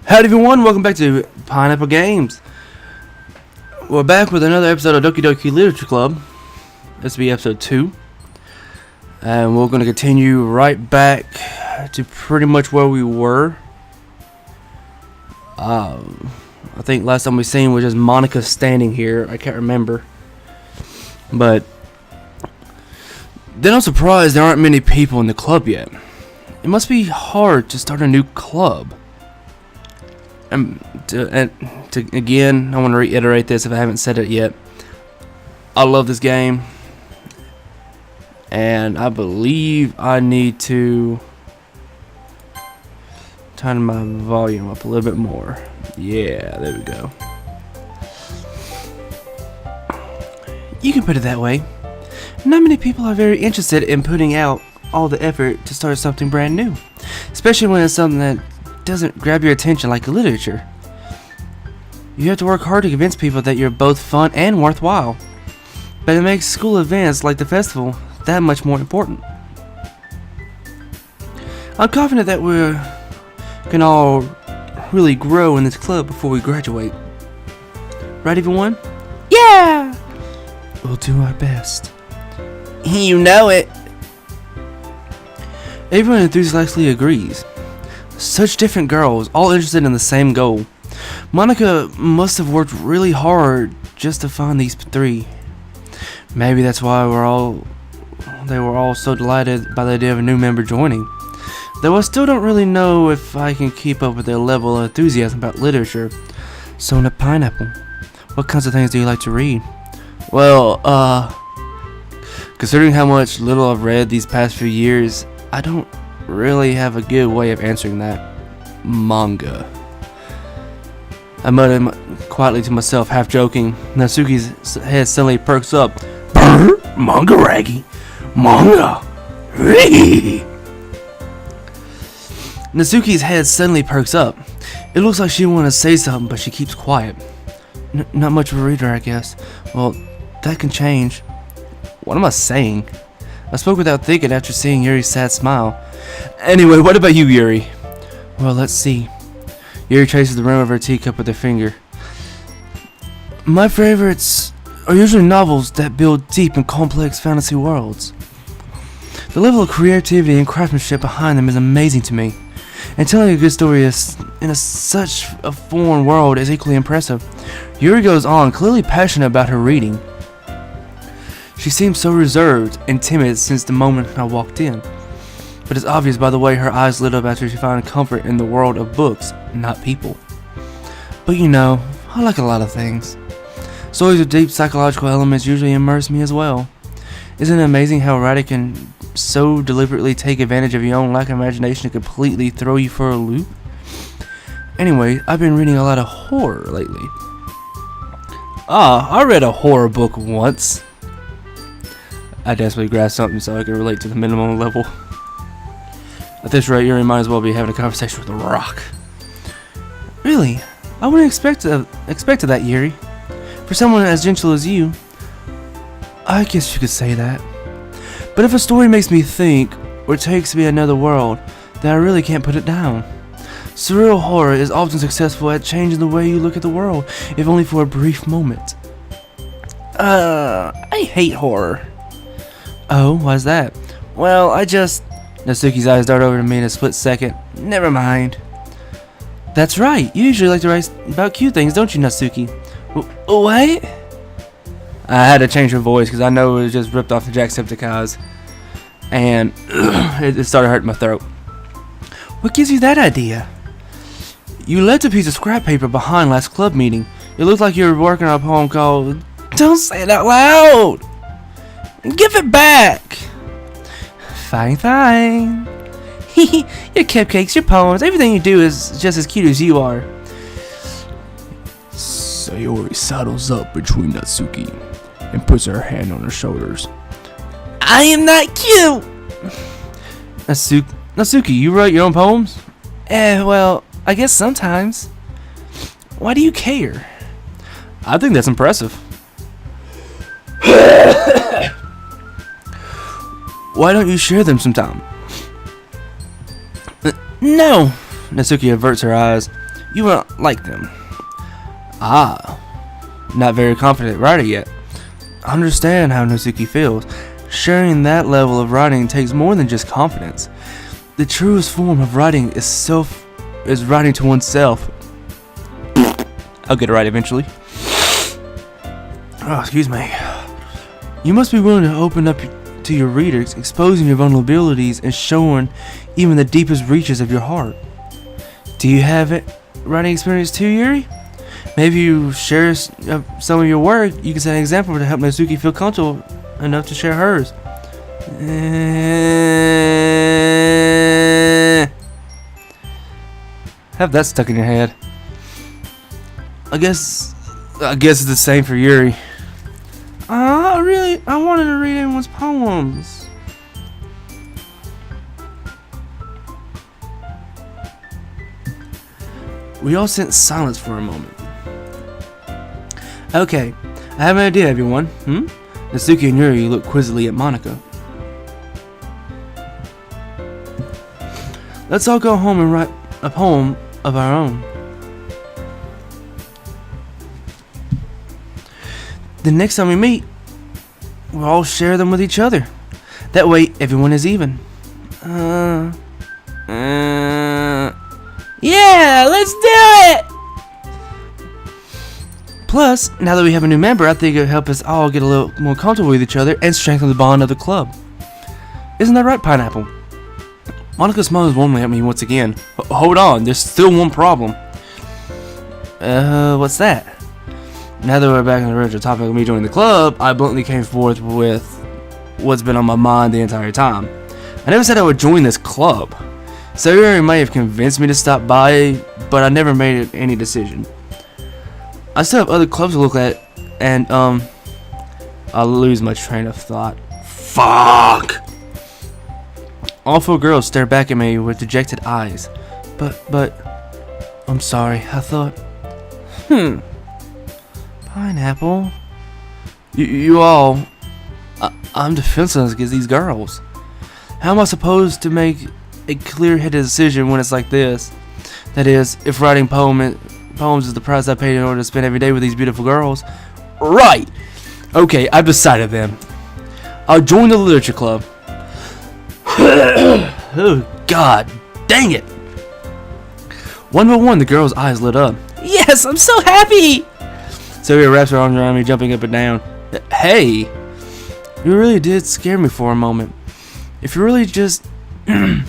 Howdy everyone, welcome back to Pineapple Games. We're back with another episode of Doki Doki Literature Club. This will be episode 2. And we're going to continue right back to pretty much where we were. I think last time we seen was just Monica standing here. I can't remember. But then I'm surprised there aren't many people in the club yet. It must be hard to start a new club. Again, I want to reiterate this if I haven't said it yet. I love this game, and I believe I need to turn my volume up a little bit more. Yeah, there we go. You can put it that way. Not many people are very interested in putting out all the effort to start something brand new, especially when it's something that doesn't grab your attention like literature. You have to work hard to convince people that you're both fun and worthwhile, but it makes school events like the festival that much more important. I'm confident that we can all really grow in this club before we graduate. Right, everyone? Yeah! We'll do our best. You know it! Everyone enthusiastically agrees. Such different girls, all interested in the same goal. Monica must have worked really hard just to find these three. Maybe that's why they were all so delighted by the idea of a new member joining. Though I still don't really know if I can keep up with their level of enthusiasm about literature. So, in a Pineapple, what kinds of things do you like to read? Well, considering how much little I've read these past few years, I don't really have a good way of answering that. Manga. I muttered quietly to myself, half joking. Natsuki's head suddenly perks up. Brr, manga raggy. Manga. Natsuki's head suddenly perks up. It looks like she wants to say something, but she keeps quiet. Not much of a reader, I guess. Well, that can change. What am I saying? I spoke without thinking after seeing Yuri's sad smile. Anyway, what about you, Yuri? Well, let's see. Yuri traces the rim of her teacup with her finger. My favorites are usually novels that build deep and complex fantasy worlds. The level of creativity and craftsmanship behind them is amazing to me, and telling a good story in such a foreign world is equally impressive. Yuri goes on, clearly passionate about her reading. She seems so reserved and timid since the moment I walked in. But it's obvious by the way her eyes lit up after she found comfort in the world of books, not people. But you know, I like a lot of things. Stories with deep psychological elements usually immerse me as well. Isn't it amazing how a writer can so deliberately take advantage of your own lack of imagination to completely throw you for a loop? Anyway, I've been reading a lot of horror lately. I read a horror book once. I desperately grasped something so I could relate to the minimum level. At this rate, Yuri might as well be having a conversation with a rock. Really? I wouldn't expect that, Yuri. For someone as gentle as you, I guess you could say that. But if a story makes me think, or takes me another world, then I really can't put it down. Surreal horror is often successful at changing the way you look at the world, if only for a brief moment. I hate horror. Oh, why's that? Well, Natsuki's eyes dart over to me in a split second. Never mind. That's right. You usually like to write about cute things, don't you, Natsuki? What? I had to change her voice because I know it was just ripped off the Jacksepticeye's. And it started hurting my throat. What gives you that idea? You left a piece of scrap paper behind last club meeting. It looked like you were working on a poem called... Don't say it out loud! Give it back! Fine. Your cupcakes, your poems, everything you do is just as cute as you are. Sayori saddles up between Natsuki and puts her hand on her shoulders. I am not cute! Natsuki, you write your own poems? Well, I guess sometimes. Why do you care? I think that's impressive. Why don't you share them sometime? No. Natsuki averts her eyes. You won't like them. Ah, not very confident writer yet. I understand how Nozuki feels. Sharing that level of writing takes more than just confidence. The truest form of writing is writing to oneself. I'll get it right eventually. Oh, excuse me. You must be willing to open up to your readers, exposing your vulnerabilities and showing even the deepest reaches of your heart. Do you have it writing experience too, Yuri? Maybe you share some of your work. You can set an example to help Nozuki feel comfortable enough to share hers. Have that stuck in your head. I guess it's the same for Yuri. I wanted to read everyone's poems. We all sat in silence for a moment. Okay, I have an idea, everyone. Natsuki and Yuri look quizzically at Monica. Let's all go home and write a poem of our own. The next time we meet, we'll all share them with each other. That way, everyone is even. Yeah, let's do it! Plus, now that we have a new member, I think it'll help us all get a little more comfortable with each other and strengthen the bond of the club. Isn't that right, Pineapple? Monica smiles warmly at me once again. Hold on, there's still one problem. What's that? Now that we're back on the original topic of me joining the club, I bluntly came forth with what's been on my mind the entire time. I never said I would join this club. Sayori might have convinced me to stop by, but I never made any decision. I still have other clubs to look at, and I'll lose my train of thought. Fuck! All four girls stare back at me with dejected eyes. But, I'm sorry, I thought, Pineapple. You all, I'm defenseless against these girls. How am I supposed to make a clear-headed decision when it's like this? That is, if writing poems is the price I paid in order to spend every day with these beautiful girls. Right! Okay, I've decided then. I'll join the literature club. Oh, God. Dang it. One by one, the girl's eyes lit up. Yes, I'm so happy! Sylvia wraps her arms around me, jumping up and down. Hey! You really did scare me for a moment. If you really just came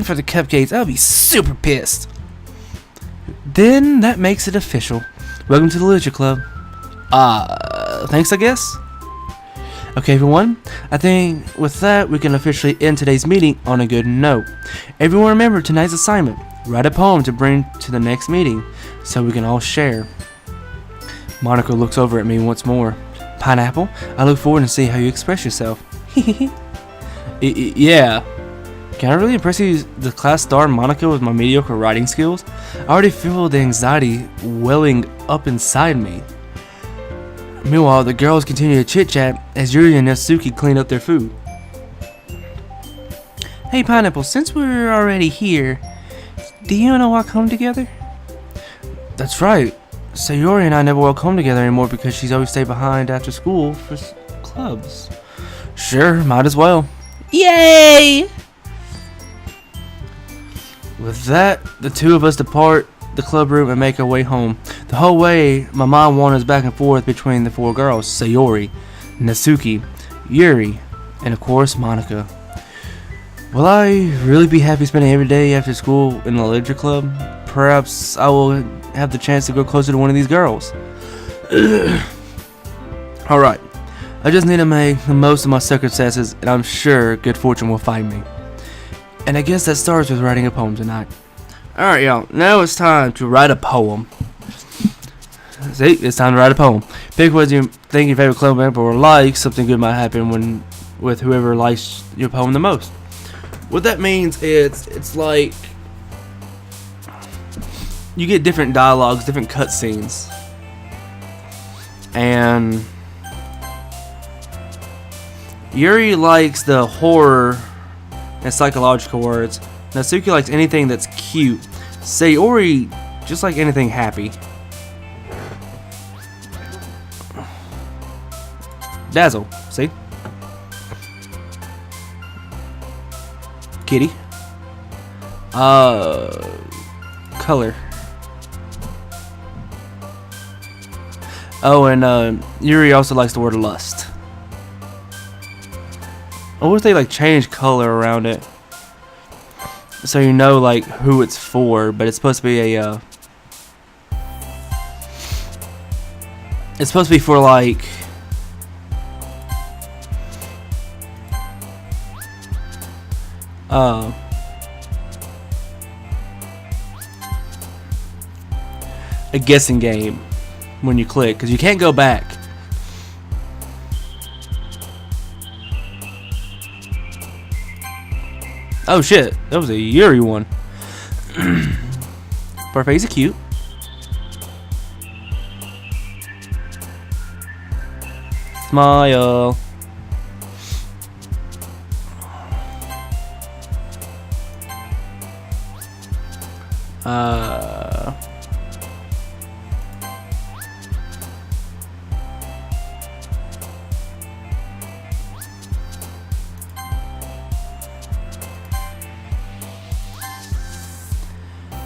for the cupcakes, I'll be super pissed. Then that makes it official. Welcome to the literature club. Thanks, I guess. Okay, everyone. I think with that, we can officially end today's meeting on a good note. Everyone remember tonight's assignment. Write a poem to bring to the next meeting, so we can all share. Monica looks over at me once more. Pineapple, I look forward to see how you express yourself. Yeah. Can I really impress you, the class star Monica, with my mediocre writing skills? I already feel the anxiety welling up inside me. Meanwhile, the girls continue to chit-chat as Yuri and Natsuki clean up their food. Hey Pineapple, since we're already here, do you and I walk home together? That's right. Sayori and I never walk home together anymore because she's always stayed behind after school for clubs. Sure, might as well. Yay! With that, the two of us depart the club room and make our way home. The whole way, my mind wanders back and forth between the four girls, Sayori, Natsuki, Yuri, and of course, Monica. Will I really be happy spending every day after school in the literature club? Perhaps I will have the chance to go closer to one of these girls. Alright, I just need to make the most of my circumstances, and I'm sure good fortune will find me. And I guess that starts with writing a poem tonight. Alright, y'all, now it's time to write a poem. See, it's time to write a poem. Pick what you think your favorite club member will like. Something good might happen with whoever likes your poem the most. What that means is, it's like you get different dialogues, different cutscenes, and Yuri likes the horror and psychological words. Natsuki likes anything that's cute, Sayori, just like anything happy. Dazzle, see? Kitty. Color. Oh, and Yuri also likes the word lust. I wish they like change color around it, so you know like who it's for. But it's supposed to be a. It's supposed to be for like. A guessing game when you click, because you can't go back. Oh shit, that was a Yuri one. Her face is cute. Smile.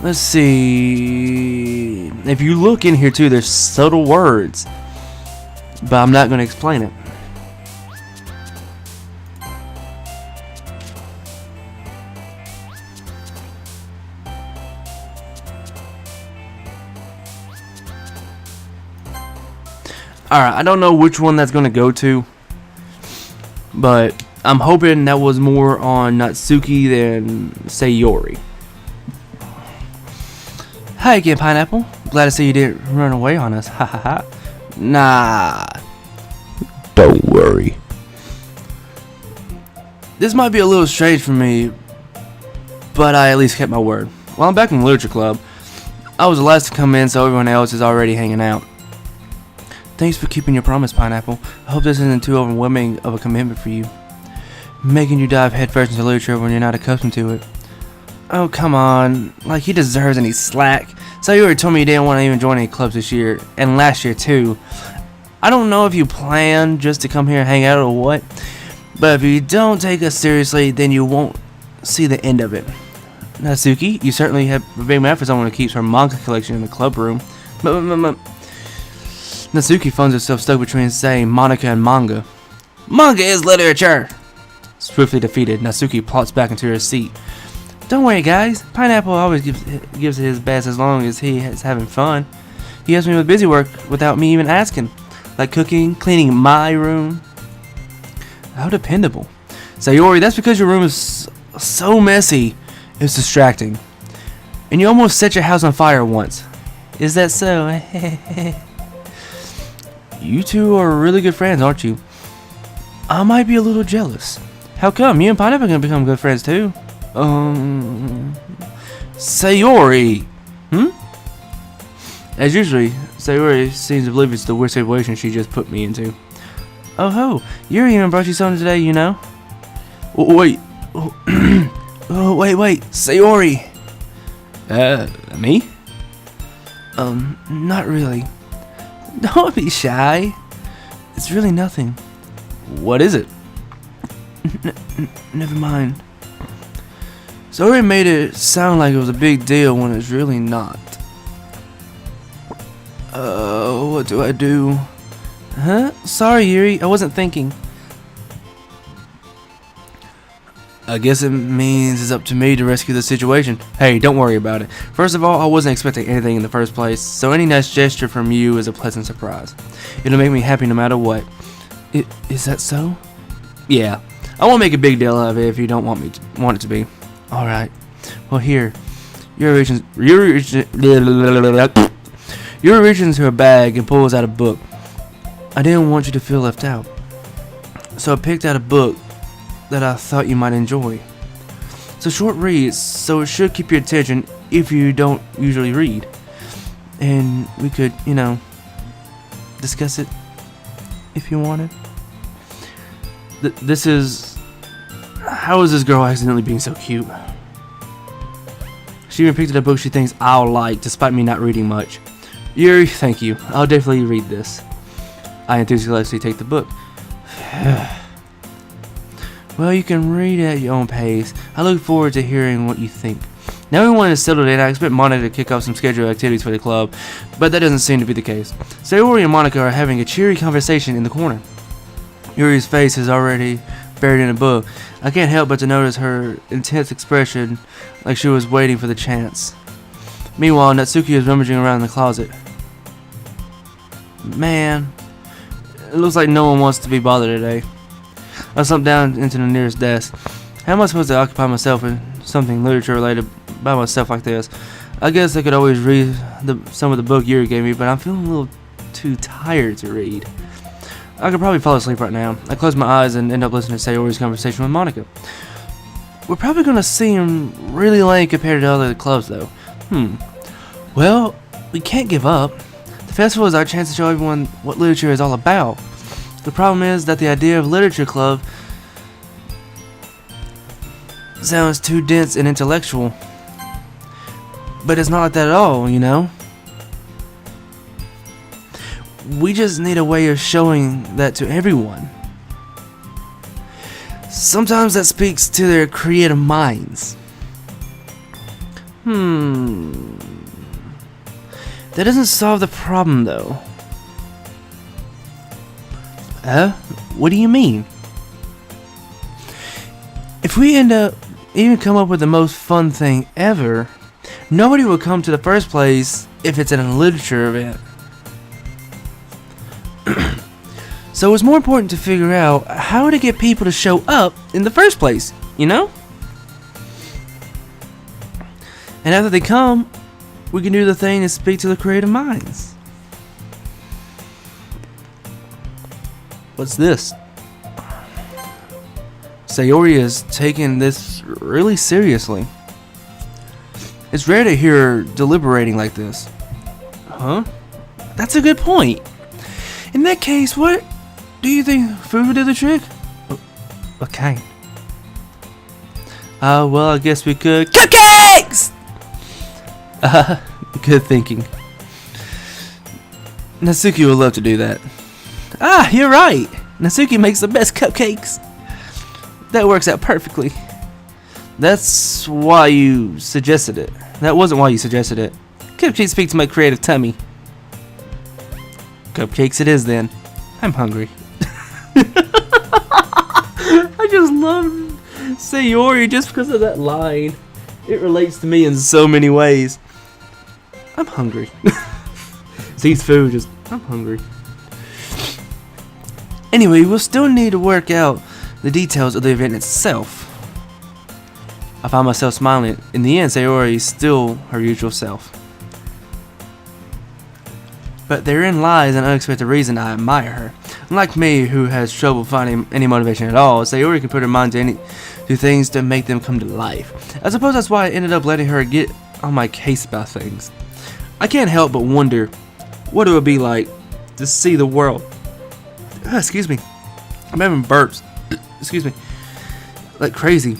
Let's see. If you look in here too, there's subtle words, but I'm not going to explain it. Alright, I don't know which one that's going to go to, but I'm hoping that was more on Natsuki than Sayori. Hi again, Pineapple. Glad to see you didn't run away on us. Ha ha ha. Nah. Don't worry. This might be a little strange for me, but I at least kept my word. Well, I'm back in the Literature Club. I was the last to come in, so everyone else is already hanging out. Thanks for keeping your promise, Pineapple. I hope this isn't too overwhelming of a commitment for you, making you dive headfirst into literature when you're not accustomed to it. Oh, come on. Like, he deserves any slack. So you already told me you didn't want to even join any clubs this year, and last year too. I don't know if you plan just to come here and hang out or what, but if you don't take us seriously, then you won't see the end of it. Natsuki, you certainly have a big man for someone who keeps her manga collection in the club room. Natsuki finds herself stuck between saying Monica and manga. Manga is literature! Swiftly defeated, Natsuki plots back into her seat. Don't worry, guys. Pineapple always gives it his best as long as he is having fun. He helps me with busy work without me even asking, like cooking, cleaning my room. How dependable. Sayori, that's because your room is so messy. It's distracting. And you almost set your house on fire once. Is that so? You two are really good friends, aren't you? I might be a little jealous. How come? You and Pineapple can become good friends too. Sayori. As usually, Sayori seems oblivious to the weird situation she just put me into. Oh ho, Yuri even brought you something today, you know? Wait. Oh, wait, Sayori. Me? Not really. Don't be shy. It's really nothing. What is it? Never mind. Sayori made it sound like it was a big deal when it's really not. What do I do? Huh? Sorry, Yuri, I wasn't thinking. I guess it means it's up to me to rescue the situation. Hey, don't worry about it. First of all, I wasn't expecting anything in the first place, so any nice gesture from you is a pleasant surprise. It'll make me happy no matter what. Is that so? Yeah. I won't make a big deal of it if you don't want it to be. Alright. Well, here. Yuri reaches into her bag and pulls out a book. I didn't want you to feel left out, so I picked out a book that I thought you might enjoy. It's a short read, so it should keep your attention if you don't usually read. And we could, discuss it if you wanted. This is... How is this girl accidentally being so cute? She even picked up a book she thinks I'll like, despite me not reading much. Yuri, thank you. I'll definitely read this. I enthusiastically take the book. Well, you can read at your own pace. I look forward to hearing what you think. Now everyone is settled in. I expect Monica to kick off some scheduled activities for the club, but that doesn't seem to be the case. Sayori and Monica are having a cheery conversation in the corner. Yuri's face is already buried in a book. I can't help but to notice her intense expression, like she was waiting for the chance. Meanwhile, Natsuki is rummaging around in the closet. Man, it looks like no one wants to be bothered today. I slumped down into the nearest desk. How am I supposed to occupy myself in something literature related by myself like this? I guess I could always read some of the book Yuri gave me, but I'm feeling a little too tired to read. I could probably fall asleep right now. I close my eyes and end up listening to Sayori's conversation with Monica. We're probably going to seem really lame compared to other clubs though. Well, we can't give up. The festival is our chance to show everyone what literature is all about. The problem is that the idea of literature club sounds too dense and intellectual. But it's not like that at all, you know? We just need a way of showing that to everyone. Sometimes that speaks to their creative minds. That doesn't solve the problem though. What do you mean? If we end up even come up with the most fun thing ever, nobody will come to the first place if it's at a literature event. So it's more important to figure out how to get people to show up in the first place, you know? And after they come, we can do the thing and speak to the creative minds. What's this? Sayori is taking this really seriously. It's rare to hear her deliberating like this. Huh? That's a good point. In that case, what do you think food would do the trick? What kind? Well, I guess we could cupcakes! Good thinking. Natsuki would love to do that. Ah, you're right. Natsuki makes the best cupcakes. That works out perfectly. That's why you suggested it. That wasn't why you suggested it. Cupcakes speak to my creative tummy. Cupcakes it is then. I'm hungry. I just love Sayori just because of that line. It relates to me in so many ways. I'm hungry. Sees food, just, I'm hungry. Anyway, we'll still need to work out the details of the event itself. I find myself smiling. In the end, Sayori is still her usual self. But therein lies an unexpected reason I admire her. Unlike me, who has trouble finding any motivation at all, Sayori can put her mind to things to make them come to life. I suppose that's why I ended up letting her get on my case about things. I can't help but wonder what it would be like to see the world. Excuse me. I'm having burps. Excuse me. Like crazy.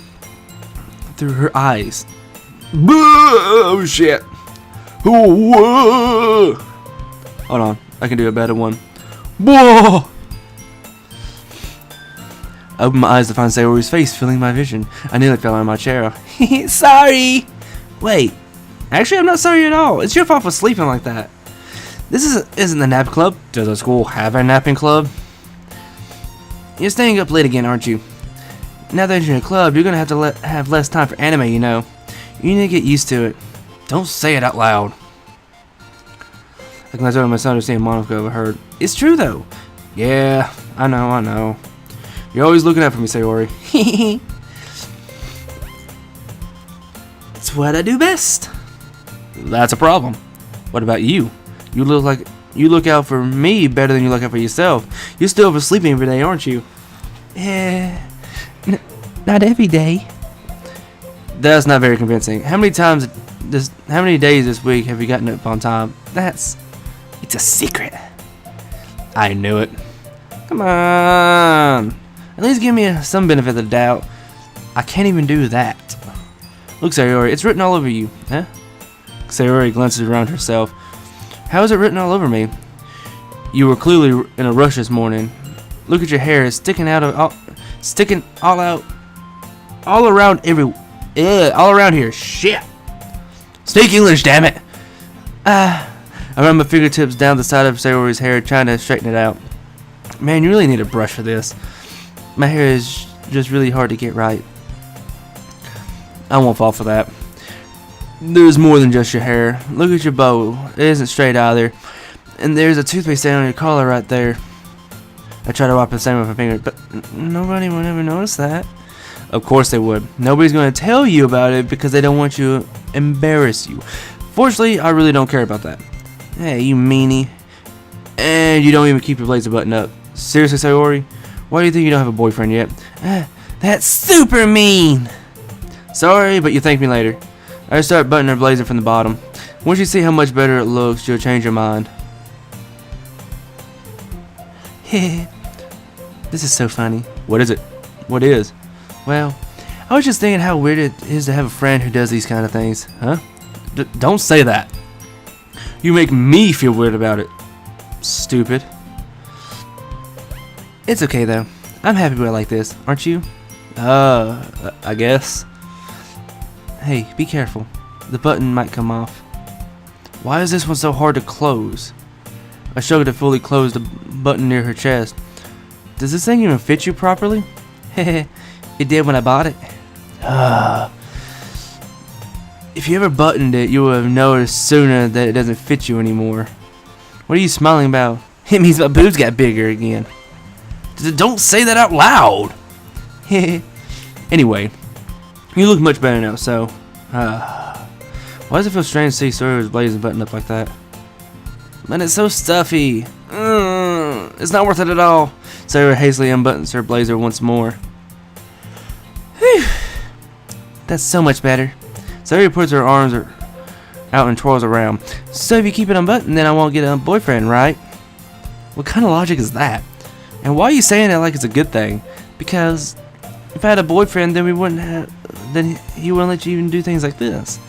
Through her eyes. Oh shit. Whoa. Hold on. I can do a better one. Whoa. I opened my eyes to find Sayori's face filling my vision. I nearly fell out of my chair. Sorry. Wait. Actually, I'm not sorry at all. It's your fault for sleeping like that. This isn't the nap club. Does the school have a napping club? You're staying up late again, aren't you? Now that you're in a club, you're gonna have to have less time for anime, you know. You need to get used to it. Don't say it out loud. I can let my misunderstanding Monica overheard. It's true though. Yeah, I know. You're always looking out for me, Sayori. It's what I do best. That's a problem. What about you? You look out for me better than you look out for yourself. You're still oversleeping every day, aren't you? Yeah, not every day. That's not very convincing. How many days this week have you gotten up on time? It's a secret. I knew it. Come on. At least give me some benefit of the doubt. I can't even do that. Look, Sayori, it's written all over you. Huh? Sayori glances around herself. How is it written all over me? You were clearly in a rush this morning. Look at your hair. It's sticking all around here. Shit. Speak English, damn it. I run my fingertips down the side of Sayori's hair, trying to straighten it out. Man, you really need a brush for this. My hair is just really hard to get right. I won't fall for that. There's more than just your hair. Look at your bow. It isn't straight either. And there's a toothpaste stain on your collar right there. I try to wipe the stain with my finger, but nobody would ever notice that. Of course they would. Nobody's going to tell you about it because they don't want you to embarrass you. Fortunately, I really don't care about that. Hey, you meanie. And you don't even keep your blazer buttoned up. Seriously, Sayori? Why do you think you don't have a boyfriend yet? That's super mean! Sorry, but you thank me later. I start buttoning her blazer from the bottom. Once you see how much better it looks, you'll change your mind. This is so funny. What is it? What is? Well, I was just thinking how weird it is to have a friend who does these kind of things. Huh? Don't say that. You make me feel weird about it. Stupid. It's okay though. I'm happy we're like this, aren't you? I guess. Hey, be careful. The button might come off. Why is this one so hard to close? I struggled to fully close the button near her chest. Does this thing even fit you properly? Hehe, it did when I bought it. If you ever buttoned it, you would have noticed sooner that it doesn't fit you anymore. What are you smiling about? It means my boobs got bigger again. Don't say that out loud! Anyway, you look much better now, so... why does it feel strange to see Sawyer's blazing button up like that? Man, it's so stuffy. It's not worth it at all. Sawyer hastily unbuttons her blazer once more. Whew. That's so much better. Sawyer puts her arms out and twirls around. So if you keep it unbuttoned, then I won't get a boyfriend, right? What kind of logic is that? And why are you saying it like it's a good thing? Because if I had a boyfriend, then he wouldn't let you even do things like this.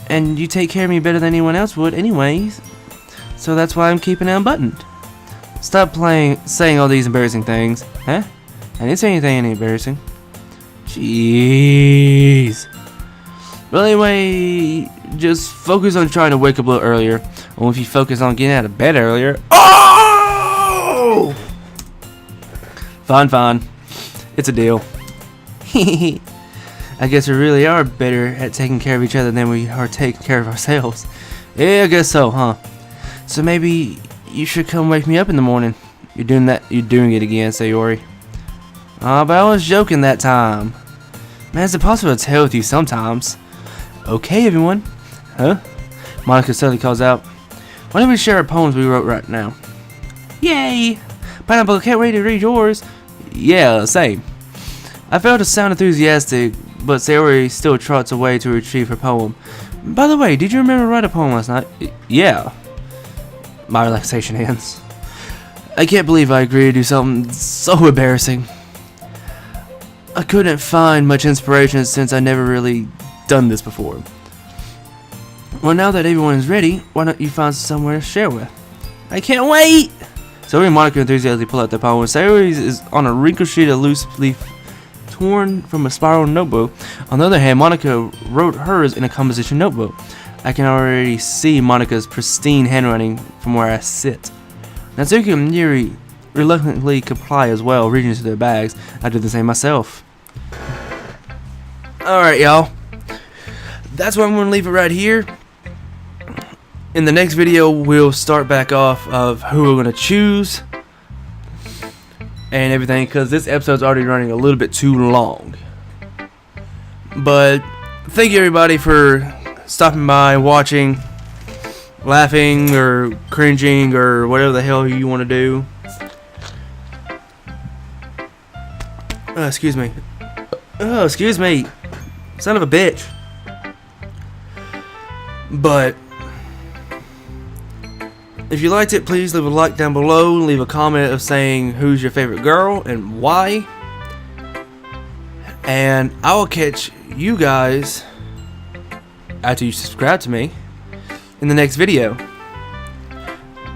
And you take care of me better than anyone else would anyways. So that's why I'm keeping it unbuttoned. Stop saying all these embarrassing things. Huh? I didn't say anything embarrassing. Jeez. Well, anyway, just focus on trying to wake up a little earlier. Or if you focus on getting out of bed earlier. Oh! Fine. It's a deal. I guess we really are better at taking care of each other than we are taking care of ourselves. Yeah, I guess so, huh? So maybe you should come wake me up in the morning. You're doing it again, Sayori. But I was joking that time. Man, it's impossible to tell with you sometimes. Okay, everyone. Huh? Monica suddenly calls out. Why don't we share our poems we wrote right now? Yay! Pineapple, can't wait to read yours. Yeah, same. I failed to sound enthusiastic, but Sayori still trots away to retrieve her poem. By the way, did you remember to write a poem last night? Yeah. My relaxation ends. I can't believe I agreed to do something so embarrassing. I couldn't find much inspiration since I never really done this before. Well, now that everyone is ready, why don't you find somewhere to share with? I can't wait! Sayori and Monica enthusiastically pull out their poem. Sayori is on a wrinkled sheet of loose leaf torn from a spiral notebook. On the other hand, Monica wrote hers in a composition notebook. I can already see Monica's pristine handwriting from where I sit. Natsuki and Yuri reluctantly comply as well, reaching into their bags. I did the same myself. Alright, y'all. That's where I'm going to leave it right here. In the next video, we'll start back off of who we're going to choose and everything, because this episode's already running a little bit too long. But thank you everybody for stopping by, watching, laughing or cringing or whatever the hell you want to do. Excuse me. Oh, excuse me. Son of a bitch. But if you liked it, please leave a like down below. Leave a comment of saying who's your favorite girl and why. And I will catch you guys, after you subscribe to me, in the next video.